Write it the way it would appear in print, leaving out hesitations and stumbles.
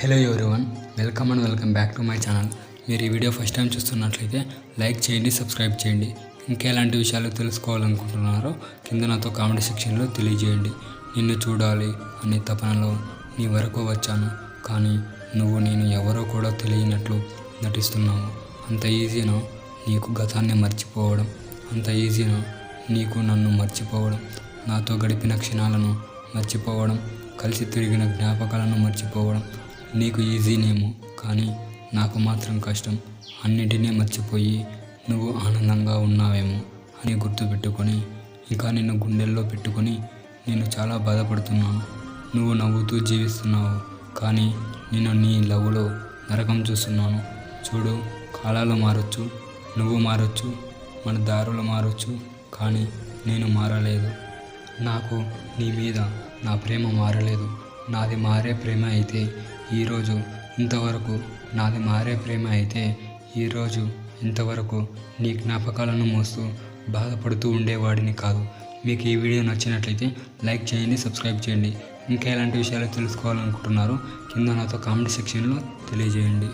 Hello everyone, welcome back to my channel. మీరు ఈ video first time చూస్తున్నట్లయితే like చేయండి, సబ్స్క్రైబ్ చేయండి. ఇంకా ఎలాంటి విషయాలు తెలుసుకోవాలనుకుంటున్నారో కింద నాతో కామెంట్ సెక్షన్లో తెలియజేయండి. నిన్ను చూడాలి అనే తపనలో నీ వరకు వచ్చాను, కానీ నువ్వు నేను ఎవరో కూడా తెలియనట్లు నటిస్తున్నావు. అంత ఈజీనా నీకు గతాన్ని మర్చిపోవడం? అంత ఈజీనా నీకు నన్ను మర్చిపోవడం? నాతో గడిపిన క్షణాలను మర్చిపోవడం, కలిసి తిరిగిన జ్ఞాపకాలను మర్చిపోవడం నీకు ఈజీనేమో, కానీ నాకు మాత్రం కష్టం. అన్నిటినీ మర్చిపోయి నువ్వు ఆనందంగా ఉన్నావేమో అని గుర్తుపెట్టుకొని ఇంకా నిన్ను గుండెల్లో పెట్టుకొని నేను చాలా బాధపడుతున్నాను. నువ్వు నవ్వుతూ జీవిస్తున్నావు, కానీ నేను నీ లవ్లో నరకం చూస్తున్నాను. చూడు, కాలాలు మారొచ్చు, నువ్వు మారొచ్చు, మన దారులు మారొచ్చు, కానీ నేను మారలేదు. నాకు నీ మీద నా ప్రేమ మారలేదు. నాది మారే ప్రేమ అయితే ఈరోజు ఇంతవరకు నీ జ్ఞాపకాలను మోస్తూ బాధపడుతూ ఉండేవాడిని కాదు. మీకు ఈ వీడియో నచ్చినట్లయితే లైక్ చేయండి, సబ్స్క్రైబ్ చేయండి. ఇంకా ఎలాంటి విషయాలు తెలుసుకోవాలనుకుంటున్నారో కింద నాతో కామెంట్ సెక్షన్లో తెలియజేయండి.